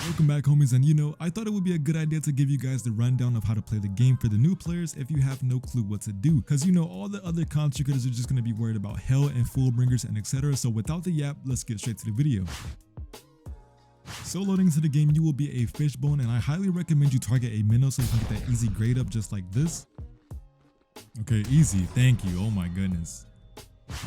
Welcome back, homies, and I thought it would be a good idea to give you guys the rundown of how to play the game for the new players if you have no clue what to do, because all the other content creators are just going to be worried about hell and fullbringers and etc. So without the yap, let's get straight to the video. So loading into the game, you will be a fishbone, and I highly recommend you target a minnow so you can get that easy grade up just like this. Okay, easy, thank you, oh my goodness.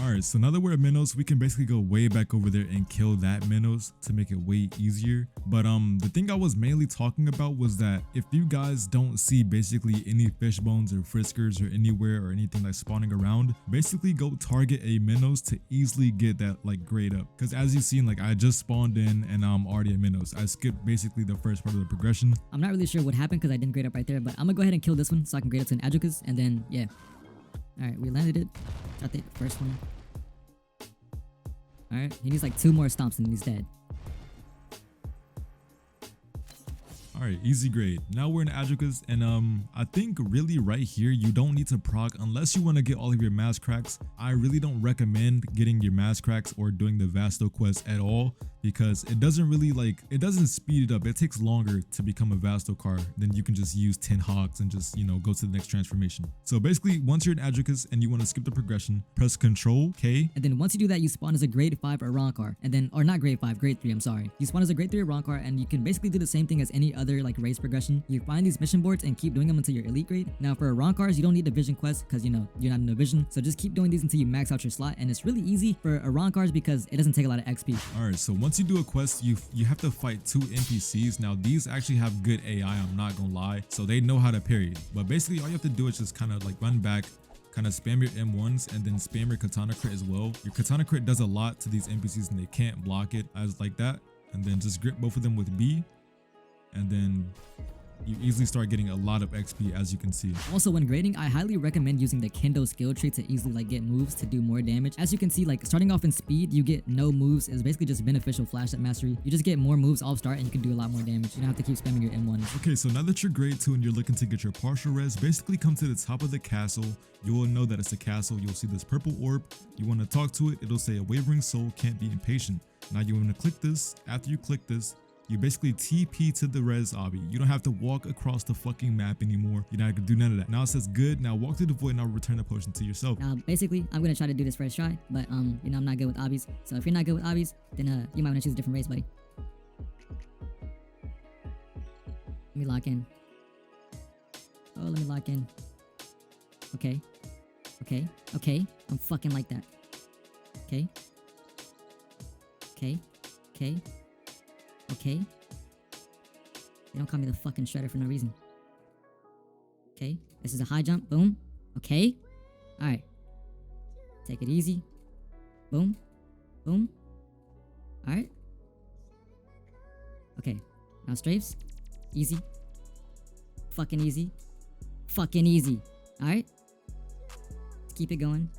Alright, so now that we're at Menos, we can basically go way back over there and kill that Menos to make it way easier. But the thing I was mainly talking about was that if you guys don't see basically any fish bones or friskers or anywhere or anything that's spawning around, basically go target a Menos to easily get that grade up. Because as you've seen, I just spawned in and I'm already at Menos. I skipped basically the first part of the progression. I'm not really sure what happened because I didn't grade up right there, but I'm gonna go ahead and kill this one so I can grade up to an Adjuchas, and then yeah. Alright, we landed it. Got the first one. Alright, he needs 2 more stomps and he's dead. Alright, easy grade. Now we're in Adjuchas, and I think really right here you don't need to proc unless you want to get all of your mask cracks. I really don't recommend getting your mask cracks or doing the Vasto quest at all, because it doesn't really it doesn't speed it up. It takes longer to become a Vasto car than you can just use 10 hogs and just go to the next transformation. So basically, once you're in Adjuchas and you want to skip the progression, press Control K, and then once you do that, you spawn as a grade 5 Arrancar, and then or not grade 5, grade 3, I'm sorry. You spawn as a grade 3 Arrancar, and you can basically do the same thing as any other race progression. You find these mission boards and keep doing them until you're elite grade. Now for Arrancars, you don't need the vision quest because you're not in the vision, so just keep doing these until you max out your slot, and it's really easy for Arrancars because it doesn't take a lot of XP. Alright, so once you do a quest, you have to fight 2 NPCs. Now these actually have good AI, I'm not gonna lie, so they know how to parry. But basically all you have to do is just kind of run back, kind of spam your M1s, and then spam your katana crit as well. Your katana crit does a lot to these NPCs and they can't block it as like that. And then just grip both of them with B, and then you easily start getting a lot of XP, as you can see. Also, when grading, I highly recommend using the Kendo skill tree to easily get moves to do more damage. As you can see, starting off in speed, you get no moves. It's basically just beneficial flash at mastery. You just get more moves off start and you can do a lot more damage. You don't have to keep spamming your M1. Okay, so now that you're grade 2 and you're looking to get your partial res, basically come to the top of the castle. You will know that it's a castle. You'll see this purple orb. You want to talk to it. It'll say a wavering soul can't be impatient. Now you want to click this. After you click this, you basically TP to the res obby. You don't have to walk across the fucking map anymore. You're not gonna do none of that. Now it says good. Now walk through the void and I'll return the potion to yourself. Now basically, I'm gonna try to do this first try, but I'm not good with obbies. So if you're not good with obbies, then you might wanna choose a different race, buddy. Let me lock in. Oh, let me lock in. Okay. Okay. Okay. I'm fucking like that. Okay. Okay. Okay. Okay. You don't call me the fucking shredder for no reason. Okay. This is a high jump. Boom. Okay. Alright. Take it easy. Boom. Boom. Alright. Okay. Now strafes. Easy. Fucking easy. Fucking easy. Alright. Keep it going.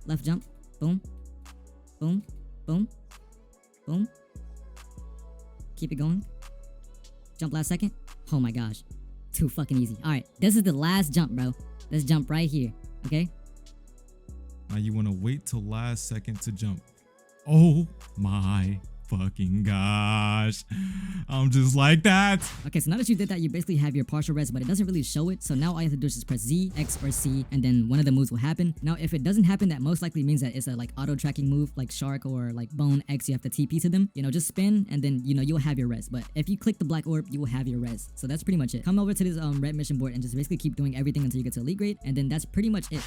Left jump. Boom. Boom. Boom. Boom. Keep it going. Jump last second. Oh my gosh. Too fucking easy. Alright, this is the last jump, bro. Let's jump right here. Okay? Now you want to wait till last second to jump. Oh my fucking gosh. I'm just like that. Okay, so now that you did that, you basically have your partial res, but it doesn't really show it. So now all you have to do is just press Z, X, or C, and then one of the moves will happen. Now, if it doesn't happen, that most likely means that it's a auto tracking move, like Shark or Bone X. You have to TP to them. Just spin, and then you'll have your res. But if you click the black orb, you will have your res. So that's pretty much it. Come over to this red mission board and just basically keep doing everything until you get to elite grade, and then that's pretty much it.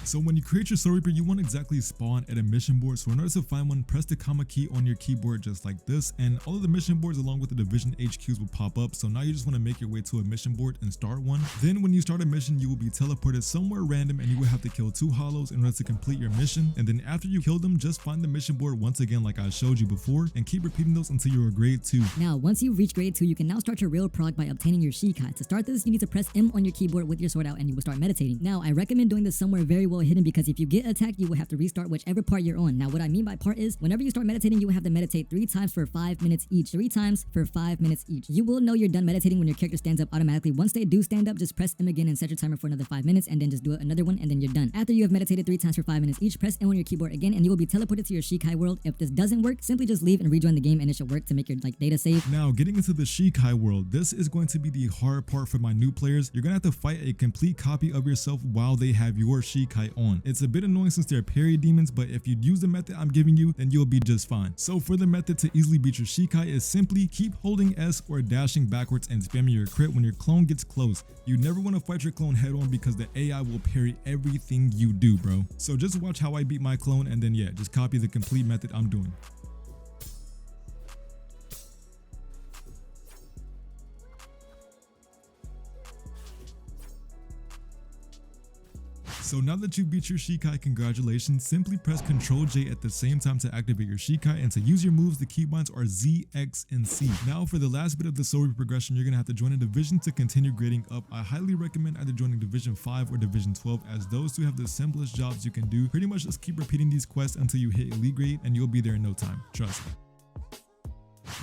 So when you create your Soul Reaper, you want to exactly spawn at a mission board. So in order to find one, press the comma key on your keyboard just like this, and all of the mission boards along with the division HQs will pop up. So now you just want to make your way to a mission board and start one. Then when you start a mission, you will be teleported somewhere random and you will have to kill 2 hollows in order to complete your mission. And then after you kill them, just find the mission board once again like I showed you before, and keep repeating those until you're a grade 2. Now once you reach grade 2, you can now start your real prog by obtaining your Shikai. To start this, you need to press M on your keyboard with your sword out and you will start meditating. Now I recommend doing this somewhere very well hidden because if you get attacked, you will have to restart whichever part you're on. Now, what I mean by part is, whenever you start meditating, you will have to meditate 3 times for 5 minutes each. 3 times for 5 minutes each. You will know you're done meditating when your character stands up automatically. Once they do stand up, just press M again and set your timer for another 5 minutes, and then just do another one, and then you're done. After you have meditated 3 times for 5 minutes each, press N on your keyboard again, and you will be teleported to your Shikai world. If this doesn't work, simply just leave and rejoin the game, and it should work to make your data save. Now, getting into the Shikai world, this is going to be the hard part for my new players. You're gonna have to fight a complete copy of yourself while they have your Shikai on. It's a bit annoying since they're parry demons, but if you use the method I'm giving you, then you'll be just fine. So for the method to easily beat your Shikai is simply keep holding S or dashing backwards and spamming your crit when your clone gets close. You never want to fight your clone head on because the AI will parry everything you do, bro. So just watch how I beat my clone, and then yeah, just copy the complete method I'm doing. So now that you beat your Shikai, congratulations. Simply press Ctrl J at the same time to activate your Shikai, and to use your moves, the keybinds are Z, X, and C. Now for the last bit of the soul progression, you're gonna have to join a division to continue grading up. I highly recommend either joining Division 5 or Division 12, as those two have the simplest jobs you can do. Pretty much just keep repeating these quests until you hit elite grade, and you'll be there in no time. Trust me.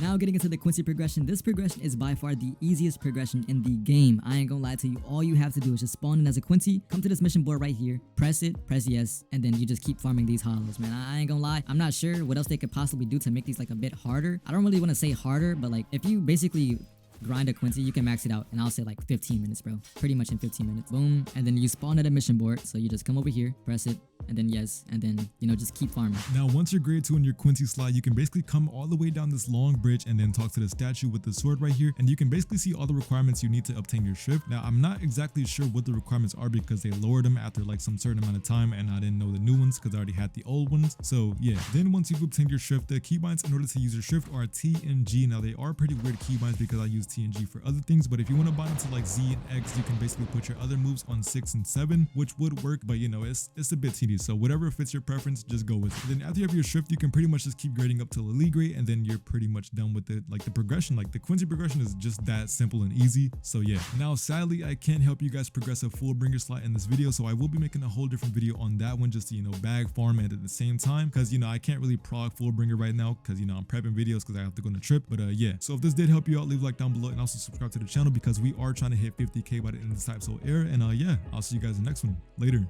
Now getting into the Quincy progression, this progression is by far the easiest progression in the game. I ain't gonna lie to you, all you have to do is just spawn in as a Quincy, come to this mission board right here, press it, press yes, and then you just keep farming these hollows, man. I ain't gonna lie, I'm not sure what else they could possibly do to make these like a bit harder. I don't really want to say harder, but like if you basically grind a Quincy, you can max it out, and I'll say like 15 minutes, bro. Pretty much in 15 minutes. Boom, and then you spawn at a mission board, so you just come over here, press it, and then yes, and then, you know, just keep farming. Now, once you're grade 2 in your Quincy slot, you can basically come all the way down this long bridge and then talk to the statue with the sword right here, and you can basically see all the requirements you need to obtain your Schrift. Now, I'm not exactly sure what the requirements are because they lowered them after like some certain amount of time, and I didn't know the new ones because I already had the old ones. So yeah, then once you've obtained your Schrift, the keybinds in order to use your Schrift are T and G. Now, they are pretty weird keybinds because I use T and G for other things, but if you want to bind into like Z and X, you can basically put your other moves on 6 and 7, which would work, but you know, it's a bit tedious. So whatever fits your preference, just go with it. Then after you have your Schrift, you can pretty much just keep grading up till elite grade, and then you're pretty much done with it. Like the progression, like the Quincy progression is just that simple and easy. So yeah. Now sadly, I can't help you guys progress a full bringer slot in this video, so I will be making a whole different video on that one just to, you know, bag farm and at the same time, because you know I can't really prog full bringer right now because you know I'm prepping videos because I have to go on a trip. But yeah, so if this did help you out, leave a like down below and also subscribe to the channel because we are trying to hit 50K by the end of this type soul era. And yeah, I'll see you guys in the next one. Later.